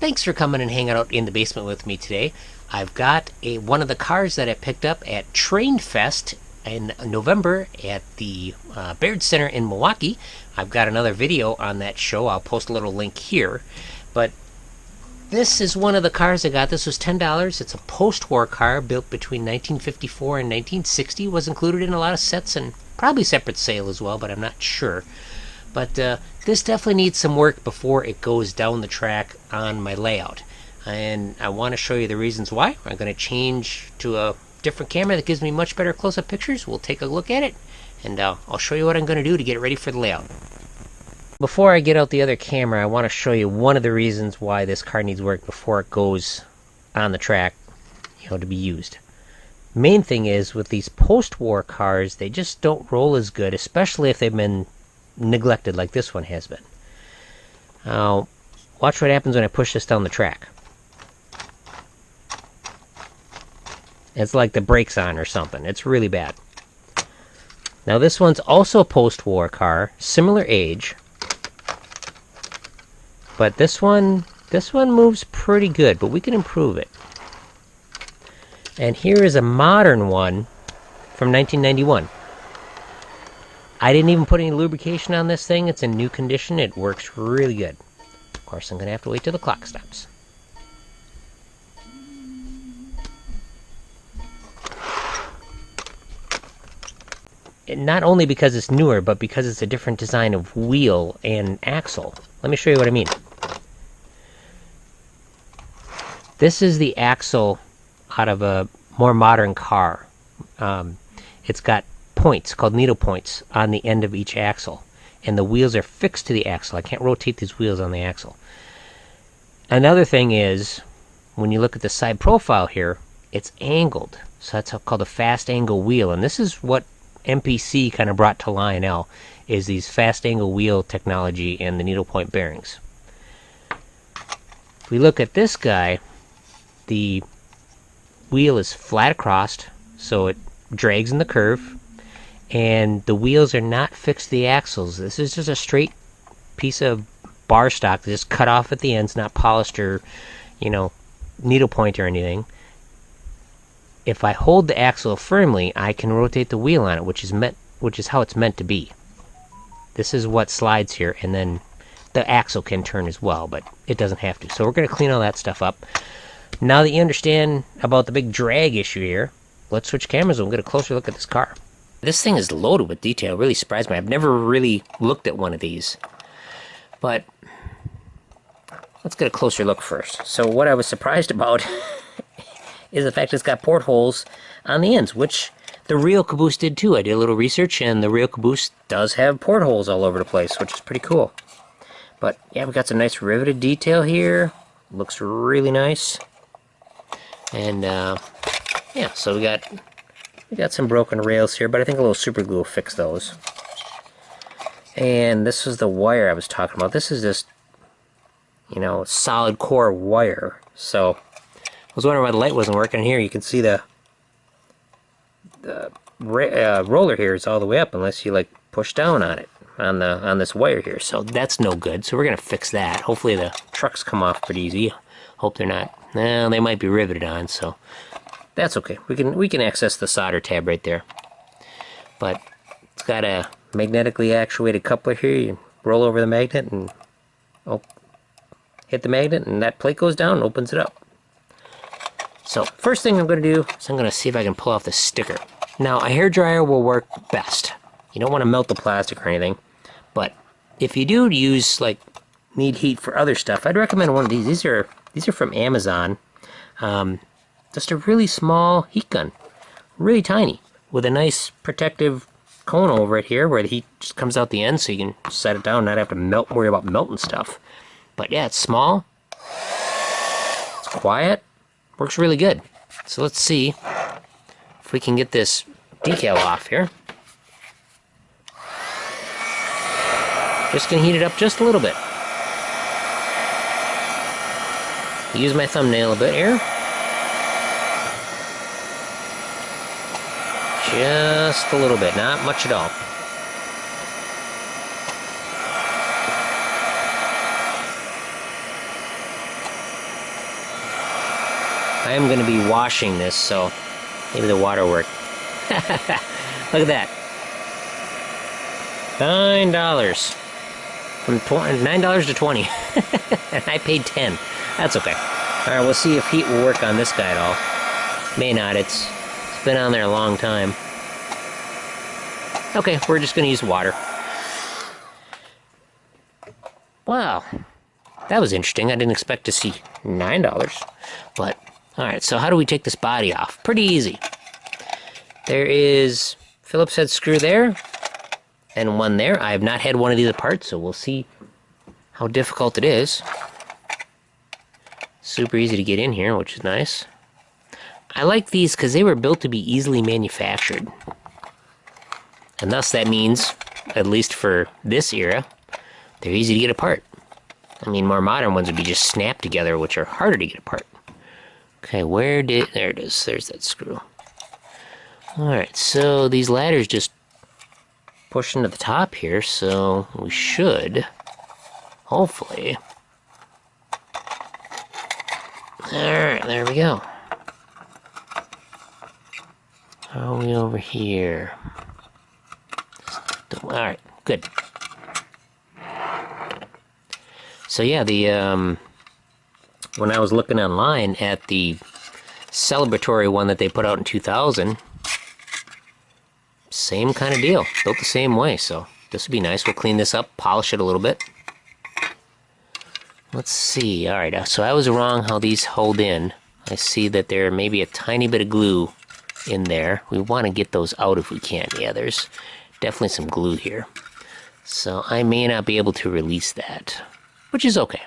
Thanks for coming and hanging out in the basement with me today. I've got one of the cars that I picked up at Trainfest in November at the Baird Center in Milwaukee. I've got another video on that show. I'll post a little link here. But this is one of the cars I got. This was $10. It's a post-war car built between 1954 and 1960. Was included in a lot of sets and probably separate sale as well, but I'm not sure. But this definitely needs some work before it goes down the track on my layout. And I want to show you the reasons why. I'm going to change to a different camera that gives me much better close-up pictures. We'll take a look at it, and I'll show you what I'm going to do to get it ready for the layout. Before I get out the other camera, I want to show you one of the reasons why this car needs work before it goes on the track, to be used. Main thing is, with these post-war cars, they just don't roll as good, especially if they've been neglected like this one has been. Now, watch what happens when I push this down the track. It's like the brakes on or something. It's really bad. Now this one's also a post-war car, similar age, but this one moves pretty good, but we can improve it. And here is a modern one from 1991. I didn't even put any lubrication on this thing. It's in new condition. It works really good. Of course, I'm going to have to wait till the clock stops. And not only because it's newer, but because it's a different design of wheel and axle. Let me show you what I mean. This is the axle out of a more modern car. It's got points called needle points on the end of each axle, and the wheels are fixed to the axle. I can't rotate these wheels on the axle. Another thing is, when you look at the side profile here, it's angled, so that's called a fast angle wheel, and this is what NPC kind of brought to Lionel, is these fast angle wheel technology and the needle point bearings. If we look at this guy, the wheel is flat across, so it drags in the curve, and the wheels are not fixed to the axles. This is just a straight piece of bar stock that's just cut off at the ends, not polished or, needle point or anything. If I hold the axle firmly, I can rotate the wheel on it, which is how it's meant to be. This is what slides here, and then the axle can turn as well, but it doesn't have to. So we're going to clean all that stuff up. Now that you understand about the big drag issue here, let's switch cameras and we'll get a closer look at this car. This thing is loaded with detail. It really surprised me. I've never really looked at one of these. But let's get a closer look first. So what I was surprised about is the fact it's got portholes on the ends, which the real caboose did too. I did a little research, and the real caboose does have portholes all over the place, which is pretty cool. But yeah, we've got some nice riveted detail here. Looks really nice. And yeah, so we got some broken rails here, but I think a little super glue will fix those. And this was the wire I was talking about. This is just, solid core wire. So I was wondering why the light wasn't working. Here you can see the roller here is all the way up, unless you push down on it on this wire here. So that's no good. So we're gonna fix that. Hopefully the trucks come off pretty easy. Hope they're not. No, they might be riveted on. So that's okay. We can access the solder tab right there. But it's got a magnetically actuated coupler here. You roll over the magnet and hit the magnet, and that plate goes down and opens it up. So first thing I'm going to do is I'm going to see if I can pull off the sticker. Now a hairdryer will work best. You don't want to melt the plastic or anything, but if you do use need heat for other stuff, I'd recommend one of these. These are from Amazon. Just a really small heat gun, really tiny, with a nice protective cone over it here where the heat just comes out the end, so you can set it down and not have to worry about melting stuff. But yeah, it's small, it's quiet, works really good. So let's see if we can get this decal off here. Just gonna heat it up just a little bit. Use my thumbnail a bit here. Just a little bit, not much at all. I am going to be washing this, so maybe the water worked. Look at that. $9. From $9 to 20. And I paid 10. That's okay. Alright, we'll see if heat will work on this guy at all. May not, it's been on there a long time. Okay, we're just gonna use water. Wow. That was interesting. I didn't expect to see $9. But, alright, so how do we take this body off? Pretty easy. There is Phillips head screw there, and one there. I have not had one of these apart, so we'll see how difficult it is. Super easy to get in here, which is nice. I like these because they were built to be easily manufactured. And thus that means, at least for this era, they're easy to get apart. I mean, more modern ones would be just snapped together, which are harder to get apart. Okay, there it is. There's that screw. Alright, so these ladders just push into the top here, so we should, hopefully. Alright, there we go. How are we over here? Alright, good. So yeah, when I was looking online at the celebratory one that they put out in 2000, same kind of deal, built the same way, so this would be nice. We'll clean this up, polish it a little bit. Let's see, alright, so I was wrong how these hold in. I see that there may be a tiny bit of glue in there. We want to get those out if we can. Yeah, there's definitely some glue here. So I may not be able to release that, which is okay.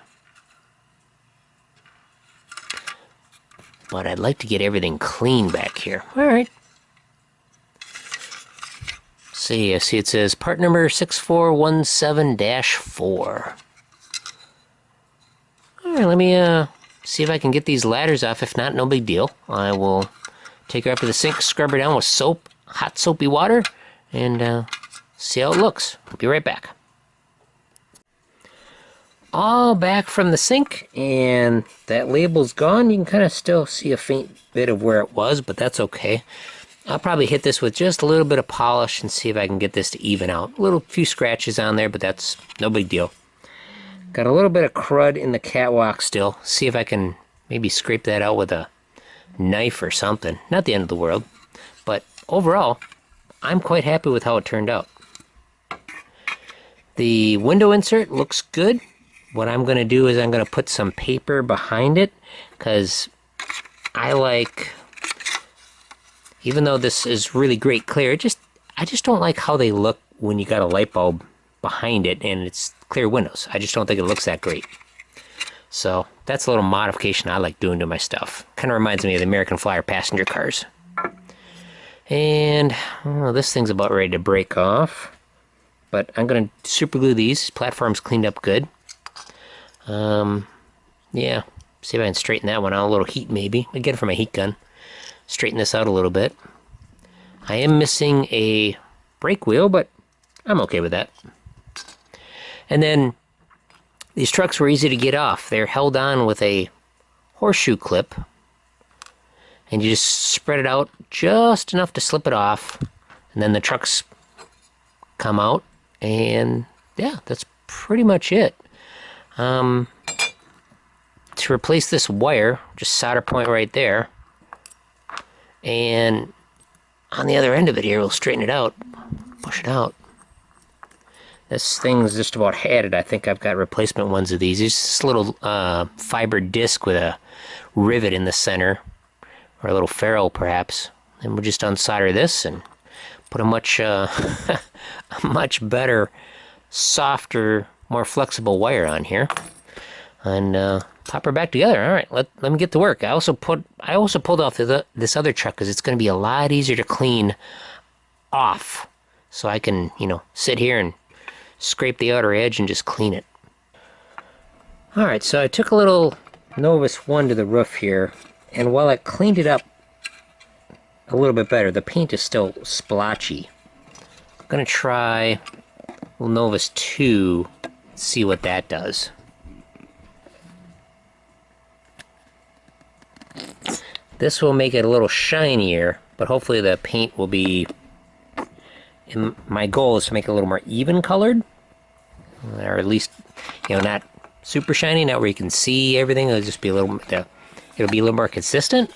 But I'd like to get everything clean back here. Alright. See, I see it says part number 6417-4. Alright, let me see if I can get these ladders off. If not, no big deal. I will take her up to the sink, scrub her down with soap, hot soapy water, and see how it looks. I'll be right back. All back from the sink, and that label's gone. You can kind of still see a faint bit of where it was, but that's okay. I'll probably hit this with just a little bit of polish and see if I can get this to even out. A few scratches on there, but that's no big deal. Got a little bit of crud in the catwalk still. See if I can maybe scrape that out with a knife or something. Not the end of the world, but overall, I'm quite happy with how it turned out. The window insert looks good. What I'm going to do is I'm going to put some paper behind it, because I like, even though this is really great clear, I just don't like how they look when you got a light bulb behind it and it's clear windows. I just don't think it looks that great. So that's a little modification I like doing to my stuff. Kind of reminds me of the American Flyer passenger cars. And this thing's about ready to break off, but I'm going to super glue these. Platform's cleaned up good. Yeah, see if I can straighten that one out. A little heat maybe. I get it from a heat gun. Straighten this out a little bit. I am missing a brake wheel, but I'm okay with that. And then these trucks were easy to get off. They're held on with a horseshoe clip, and you just spread it out just enough to slip it off, and then the trucks come out, and yeah, that's pretty much it. To replace this wire, just solder point right there, and on the other end of it here, we'll straighten it out, push it out. This thing's just about had it. I think I've got replacement ones of these. It's just a little fiber disc with a rivet in the center, or a little ferrule perhaps. And we'll just unsolder this and put a much, a much better, softer, more flexible wire on here, and pop her back together. All right, let me get to work. I also pulled off this other truck because it's going to be a lot easier to clean off, so I can sit here and scrape the outer edge and just clean it. All right, so I took a little Novus 1 to the roof here, and while I cleaned it up a little bit better, the paint is still splotchy. I'm gonna try a little Novus 2, see what that does. This will make it a little shinier, but hopefully the paint will be... And my goal is to make it a little more even colored, or at least, you know, not super shiny, not where you can see everything. It'll just be a little, it'll be a little more consistent.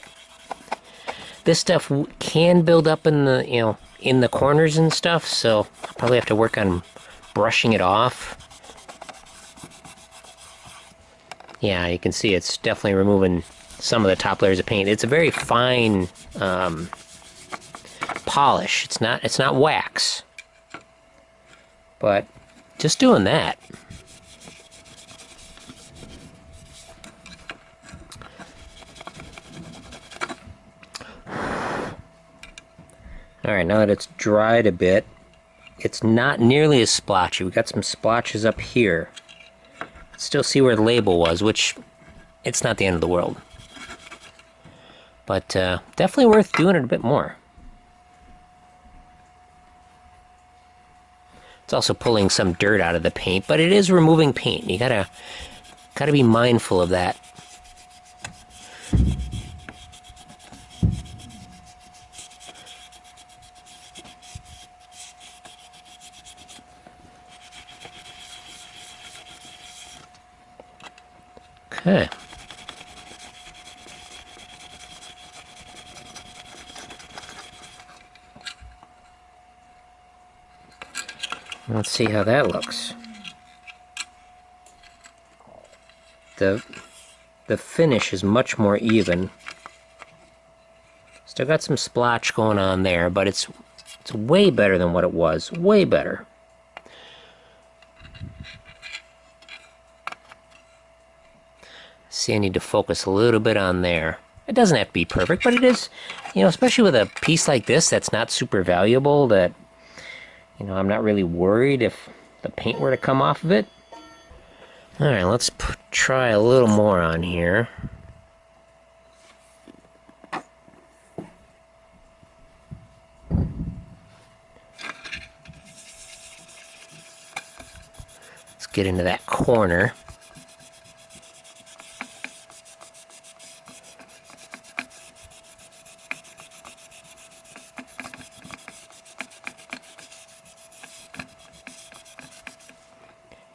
This stuff can build up in the, you know, in the corners and stuff, so I'll probably have to work on brushing it off. Yeah, you can see it's definitely removing some of the top layers of paint. It's a very fine polish. It's not wax, but just doing that. All right, now that it's dried a bit, it's not nearly as splotchy. We got some splotches up here. Still see where the label was, which it's not the end of the world, but definitely worth doing it a bit more. It's also pulling some dirt out of the paint, but it is removing paint. You gotta be mindful of that. Okay. Let's see how that looks. The finish is much more even. Still got some splotch going on there, but it's way better than what it was. Way better. See, I need to focus a little bit on there. It doesn't have to be perfect, but it is, you know, especially with a piece like this that's not super valuable, that, you know, I'm not really worried if the paint were to come off of it. All right, let's try a little more on here. Let's get into that corner.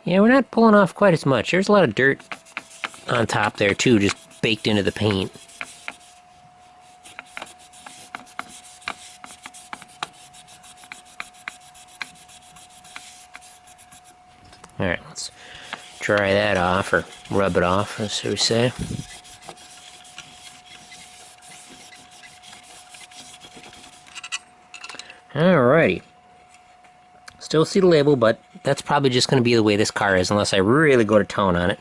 Yeah, we're not pulling off quite as much. There's a lot of dirt on top there too, just baked into the paint. Alright, let's dry that off, or rub it off, as we say. Alrighty. Still see the label, but that's probably just going to be the way this car is, unless I really go to town on it.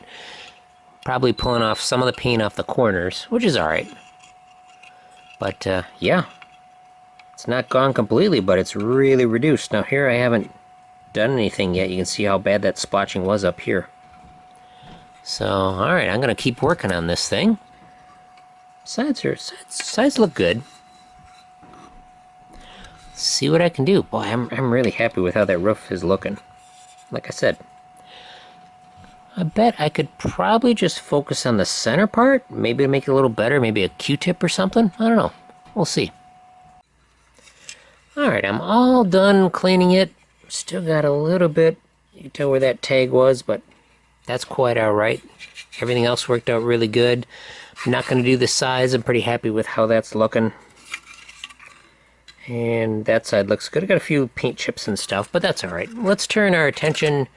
Probably pulling off some of the paint off the corners, which is alright. But, yeah. It's not gone completely, but it's really reduced. Now here I haven't done anything yet. You can see how bad that splotching was up here. So, alright, I'm going to keep working on this thing. Sides look good. See what I can do. Boy, I'm really happy with how that roof is looking. Like I said, I bet I could probably just focus on the center part, maybe to make it a little better, maybe a Q-tip or something. I don't know. We'll see. Alright, I'm all done cleaning it. Still got a little bit. You can tell where that tag was, but that's quite alright. Everything else worked out really good. I'm not going to do the sides. I'm pretty happy with how that's looking. And that side looks good. I got a few paint chips and stuff, but that's alright. Let's turn our attention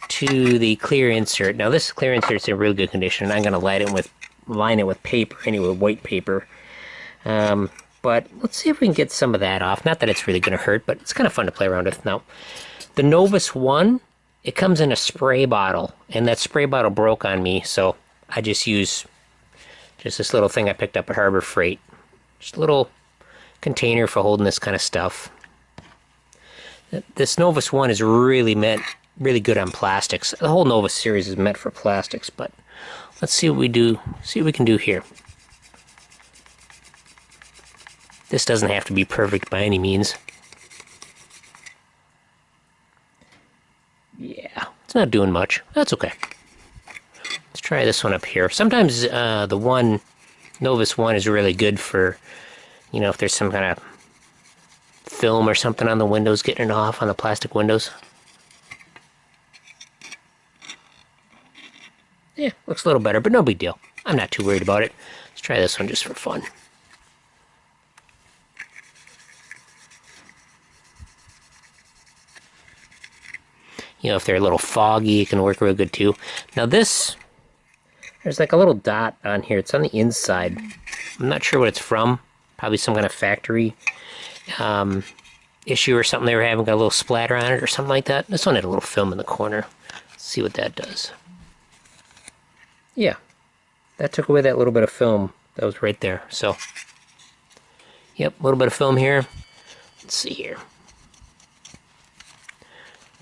to the clear insert. Now this clear insert's in real good condition. I'm going to line it with paper, anyway, white paper. But let's see if we can get some of that off. Not that it's really going to hurt, but it's kind of fun to play around with. Now, the Novus 1, it comes in a spray bottle, and that spray bottle broke on me, so I just use this little thing I picked up at Harbor Freight. Just a little container for holding this kind of stuff. This Novus 1 is really good on plastics. The whole Novus series is meant for plastics, but let's see what we do. See what we can do here. This doesn't have to be perfect by any means. Yeah, it's not doing much. That's okay. Let's try this one up here. Sometimes the one Novus 1 is really good for, you know, if there's some kind of film or something on the windows, getting it off on the plastic windows. Yeah, looks a little better, but no big deal. I'm not too worried about it. Let's try this one just for fun. You know, if they're a little foggy, it can work real good too. Now this, there's like a little dot on here. It's on the inside. I'm not sure what it's from. Probably some kind of factory issue or something they were having. Got a little splatter on it or something like that. This one had a little film in the corner. Let's see what that does. Yeah, that took away that little bit of film that was right there. So, yep, a little bit of film here. Let's see here.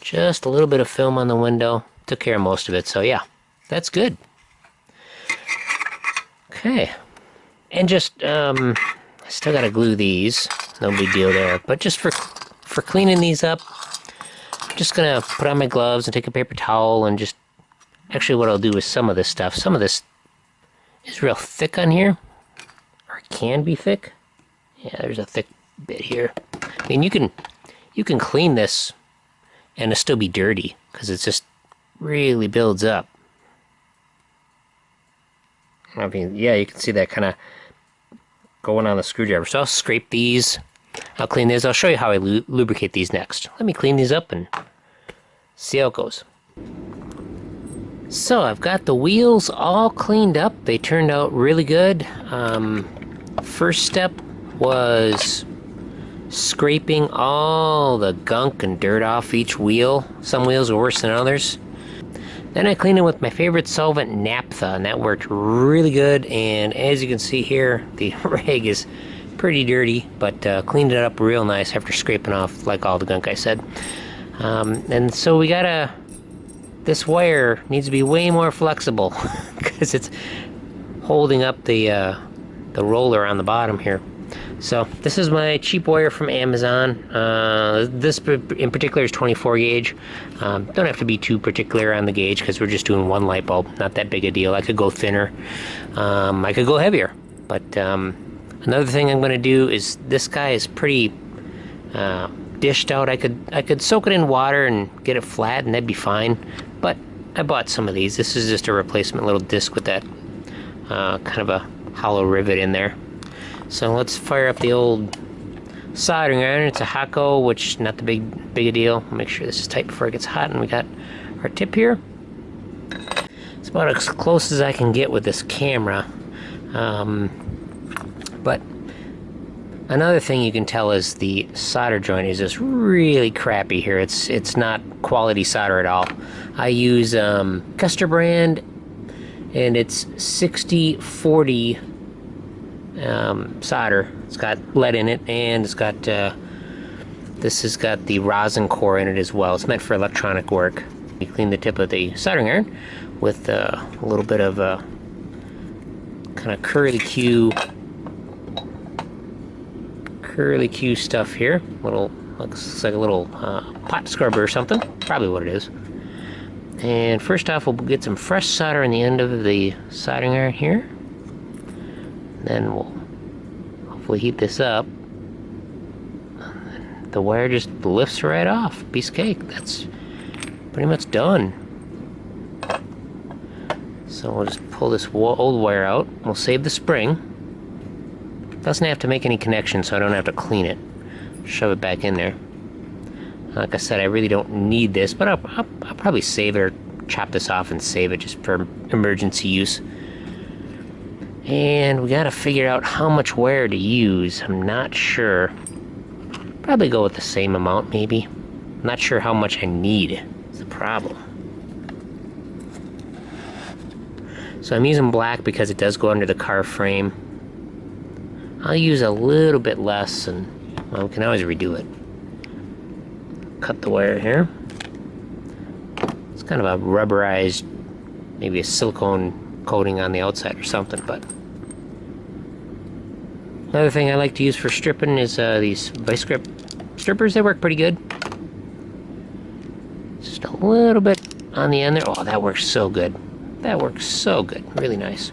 Just a little bit of film on the window. Took care of most of it, so yeah, that's good. Okay, and just, I still gotta glue these. No big deal there, but just for cleaning these up, I'm just gonna put on my gloves and take a paper towel and just, actually what I'll do is some of this stuff. Some of this is real thick on here, or it can be thick. Yeah, there's a thick bit here. I mean, you can clean this and it'll still be dirty because it just really builds up. I mean, yeah, you can see that kind of going on the screwdriver. So I'll scrape these. I'll clean these. I'll show you how I lubricate these next. Let me clean these up and see how it goes. So I've got the wheels all cleaned up. They turned out really good. First step was scraping all the gunk and dirt off each wheel. Some wheels are worse than others. Then I cleaned it with my favorite solvent, naphtha, and that worked really good. And as you can see here, the rag is pretty dirty, but cleaned it up real nice after scraping off like all the gunk I said. And so we gotta, this wire needs to be way more flexible because it's holding up the roller on the bottom here. So this is my cheap wire from Amazon. This in particular is 24 gauge. Don't have to be too particular on the gauge because we're just doing one light bulb. Not that big a deal. I could go thinner. I could go heavier. But another thing I'm going to do is, this guy is pretty dished out. I could soak it in water and get it flat and that'd be fine. But I bought some of these. This is just a replacement little disc with that kind of a hollow rivet in there. So let's fire up the old soldering iron. It's a Hakko, which not the big a deal. Make sure this is tight before it gets hot. And we got our tip here. It's about as close as I can get with this camera. But another thing you can tell is the solder joint is just really crappy here. It's not quality solder at all. I use Custer brand, and it's 6040 solder. It's got lead in it, and it's got this has got the rosin core in it as well. It's meant for electronic work. You clean the tip of the soldering iron with a little bit of kind of curly Q stuff here. Looks like a little pot scrubber or something. Probably what it is. And first off, we'll get some fresh solder in the end of the soldering iron here. Then we'll hopefully heat this up. And the wire just lifts right off. Piece of cake. That's pretty much done. So we'll just pull this old wire out. We'll save the spring. Doesn't have to make any connections, so I don't have to clean it. Shove it back in there. Like I said, I really don't need this, but I'll probably save it or chop this off and save it just for emergency use. And we gotta figure out how much wire to use. I'm not sure. Probably go with the same amount, maybe. I'm not sure how much I need. It's the problem. So I'm using black because it does go under the car frame. I'll use a little bit less, and well, we can always redo it. Cut the wire here. It's kind of a rubberized, maybe a silicone coating on the outside or something, but another thing I like to use for stripping is these vice grip strippers. They work pretty good. Just a little bit on the end there. Oh, that works so good. That works so good. Really nice.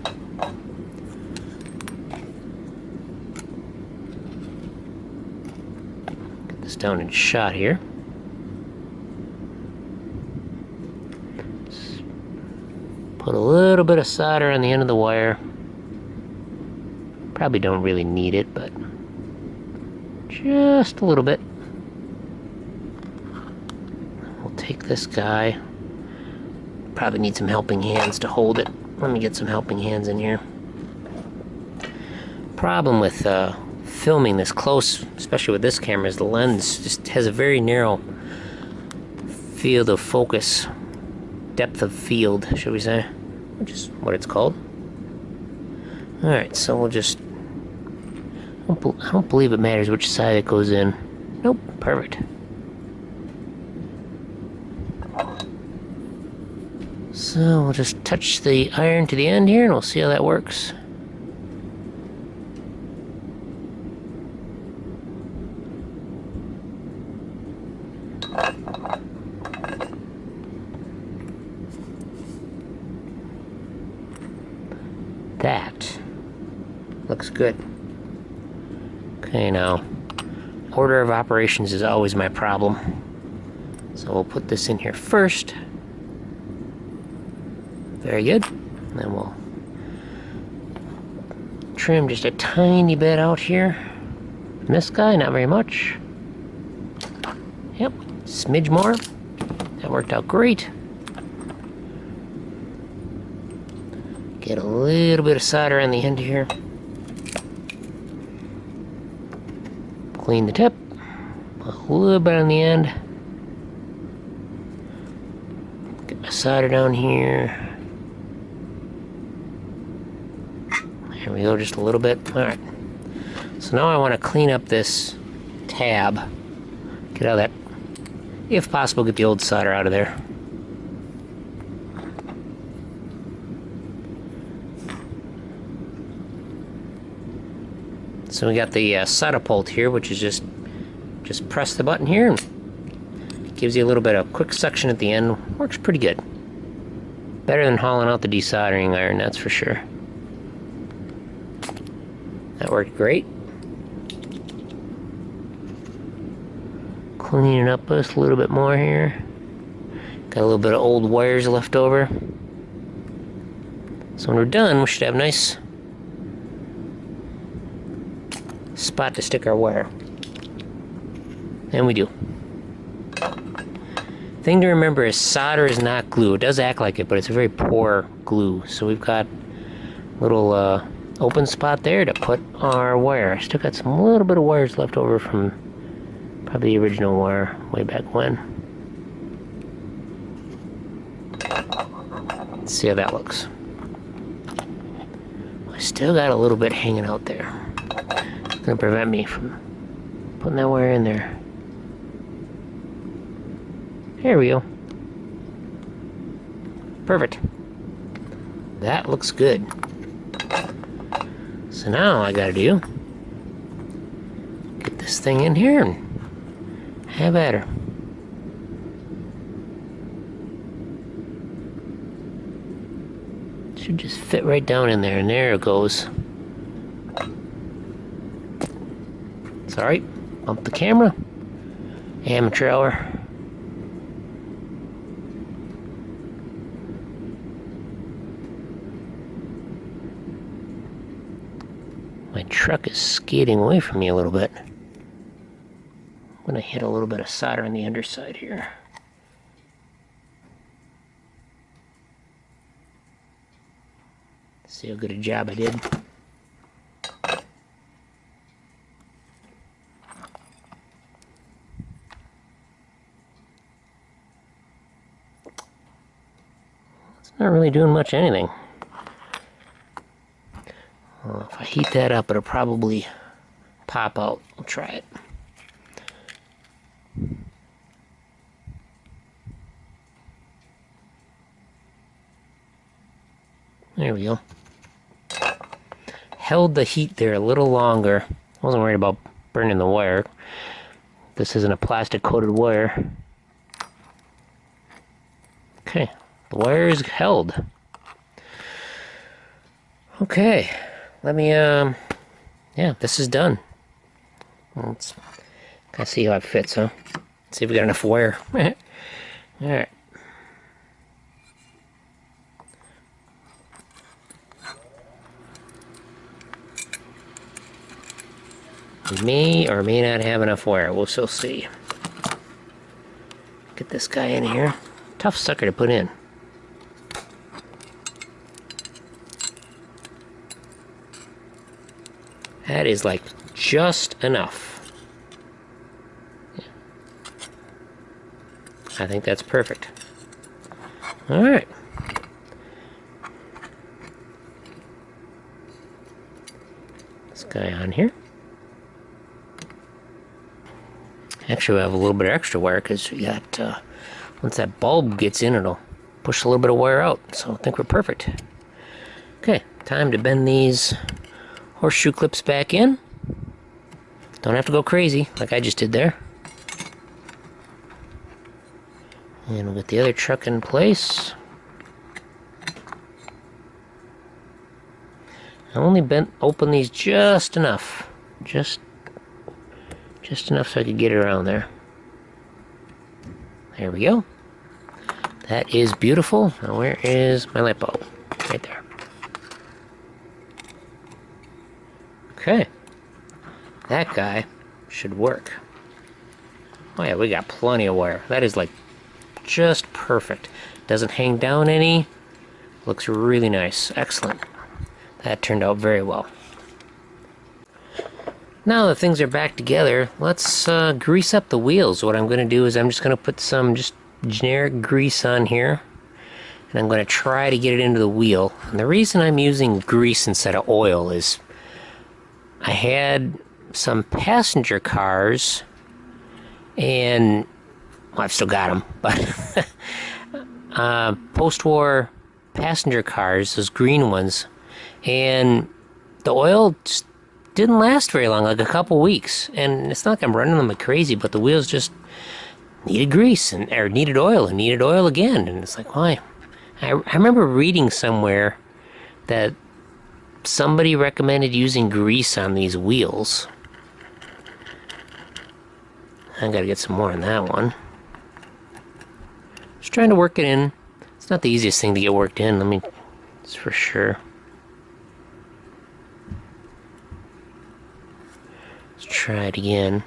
this down in shot here. Just put a little bit of solder on the end of the wire. Probably don't really need it, but just a little bit. We'll take this guy. Probably need some helping hands to hold it. Let me get some helping hands in here. Problem with filming this close, especially with this camera, is the lens just has a very narrow field of focus, depth of field, should we say, which is what it's called. Alright, so we'll just, I don't believe it matters which side it goes in. Nope, perfect. So we'll just touch the iron to the end here and we'll see how that works. That looks good. Okay, now order of operations is always my problem. So we'll put this in here first. Very good. And then we'll trim just a tiny bit out here. And this guy, not very much. Yep, smidge more. That worked out great. Get a little bit of solder on the end here. Clean the tip. A little bit on the end. Get my solder down here. There we go, just a little bit. Alright. So now I want to clean up this tab. Get out of that. If possible, get the old solder out of there. So we got the solder pult here, which is just press the button here and gives you a little bit of quick suction at the end. Works pretty good. Better than hauling out the desoldering iron, that's for sure. That worked great. Cleaning up just a little bit more here. Got a little bit of old wires left over. So when we're done, we should have a nice spot to stick our wire. And we do. Thing to remember is solder is not glue. It does act like it, but it's a very poor glue. So we've got a little open spot there to put our wire. I still got some little bit of wires left over from probably the original wire way back when. Let's see how that looks. I still got a little bit hanging out there. It's gonna prevent me from putting that wire in there. There we go. Perfect. That looks good. So now all I gotta do, get this thing in here and have at her. Should just fit right down in there, and there it goes. It's alright. Bump the camera. Amateur hour. My truck is skating away from me a little bit. I'm gonna hit a little bit of solder on the underside here. See how good a job I did. It's not really doing much anything. Well, if I heat that up, it'll probably pop out. I'll try it. There we go. Held the heat there a little longer. I wasn't worried about burning the wire. This isn't a plastic coated wire. Okay, the wire is held. Okay, let me, yeah, this is done. Well, it's Let's see how it fits, huh? See if we got enough wire. Alright. We may or may not have enough wire. We'll still see. Get this guy in here. Tough sucker to put in. That is like just enough. Yeah. I think that's perfect. Alright. This guy on here. Actually, we have a little bit of extra wire because we got, once that bulb gets in, it'll push a little bit of wire out. So I think we're perfect. Okay, time to bend these horseshoe clips back in. Don't have to go crazy like I just did there. And we'll get the other truck in place. I only open these just enough. Just enough so I could get it around there. There we go. That is beautiful. Now where is my light bulb? Right there. Okay. That guy should work. Oh yeah, we got plenty of wire. That is like just perfect. Doesn't hang down any. Looks really nice. Excellent. That turned out very well. Now that things are back together, let's grease up the wheels. What I'm going to do is I'm just going to put some just generic grease on here. And I'm going to try to get it into the wheel. And the reason I'm using grease instead of oil is I had some passenger cars, and well, I've still got them, but post-war passenger cars, those green ones, and the oil just didn't last very long, like a couple weeks. And it's not like I'm running them like crazy, but the wheels just needed grease, or needed oil again. And it's like, why? I remember reading somewhere that somebody recommended using grease on these wheels. I gotta get some more on that one. Just trying to work it in. It's not the easiest thing to get worked in, it's for sure. Let's try it again.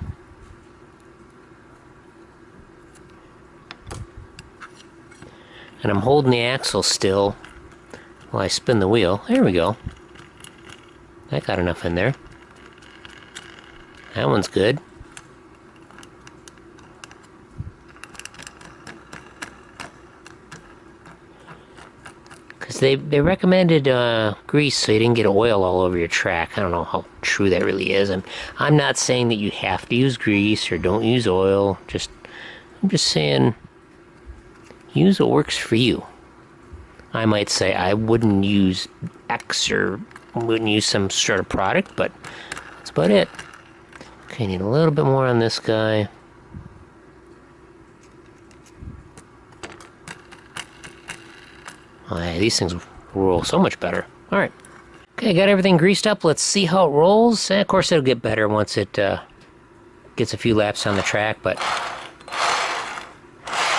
And I'm holding the axle still while I spin the wheel. There we go. That got enough in there. That one's good. Because they recommended grease so you didn't get oil all over your track. I don't know how true that really is. I'm not saying that you have to use grease or don't use oil. I'm just saying use what works for you. I might say I wouldn't use X or wouldn't use some sort of product, but that's about it. Okay, need a little bit more on this guy. Oh, yeah, these things roll so much better. Alright. Okay, got everything greased up. Let's see how it rolls. And of course, it'll get better once it gets a few laps on the track, but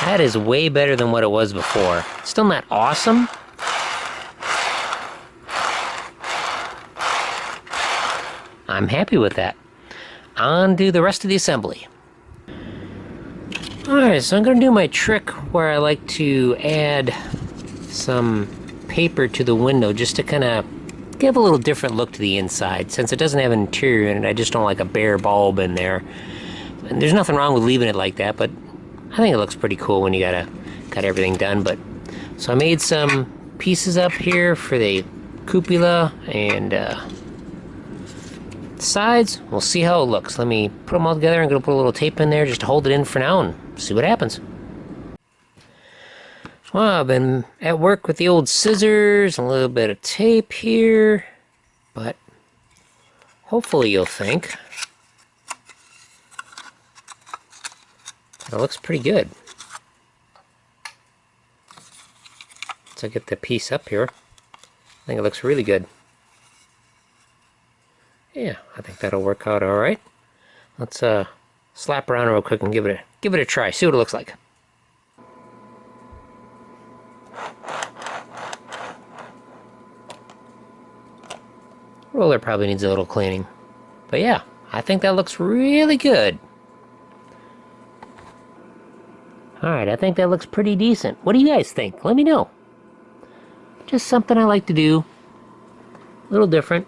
that is way better than what it was before. Still not awesome. I'm happy with that. On to the rest of the assembly. Alright, so I'm going to do my trick where I like to add some paper to the window just to kind of give a little different look to the inside. Since it doesn't have an interior in it, I just don't like a bare bulb in there. And there's nothing wrong with leaving it like that, but I think it looks pretty cool when you got everything done. But so I made some pieces up here for the cupola and sides. We'll see how it looks. Let me put them all together. I'm going to put a little tape in there just to hold it in for now and see what happens. Well, I've been at work with the old scissors, a little bit of tape here, but hopefully you'll think that it looks pretty good. So I get the piece up here. I think it looks really good. Yeah, I think that'll work out all right. Let's slap around real quick and give it a try. See what it looks like. Roller probably needs a little cleaning. But yeah, I think that looks really good. Alright, I think that looks pretty decent. What do you guys think? Let me know. Just something I like to do. A little different.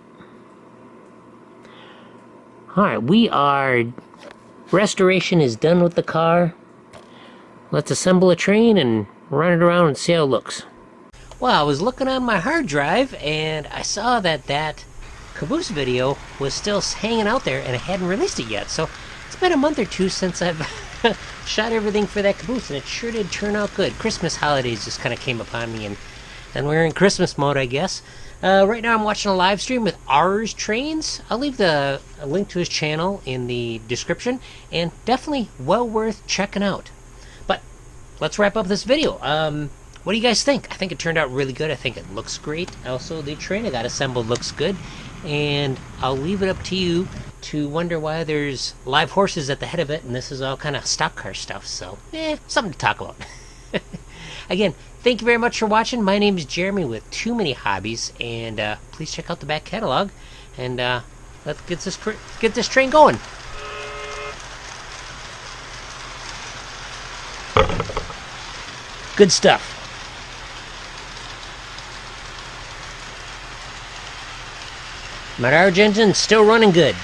Alright, restoration is done with the car. Let's assemble a train and run it around and see how it looks. Well, I was looking on my hard drive and I saw that caboose video was still hanging out there and I hadn't released it yet. So it's been a month or two since I've shot everything for that caboose, and it sure did turn out good. Christmas holidays just kind of came upon me, and we're in Christmas mode, I guess. Right now I'm watching a live stream with R's Trains. I'll leave a link to his channel in the description, and definitely well worth checking out. But let's wrap up this video. What do you guys think? I think it turned out really good. I think it looks great. Also, the train I got assembled looks good. And I'll leave it up to you to wonder why there's live horses at the head of it, and this is all kind of stock car stuff. So, something to talk about. Again, thank you very much for watching. My name is Jeremy with Too Many Hobbies, and please check out the back catalog. And let's get this train going. Good stuff. My Dodge engine's still running good.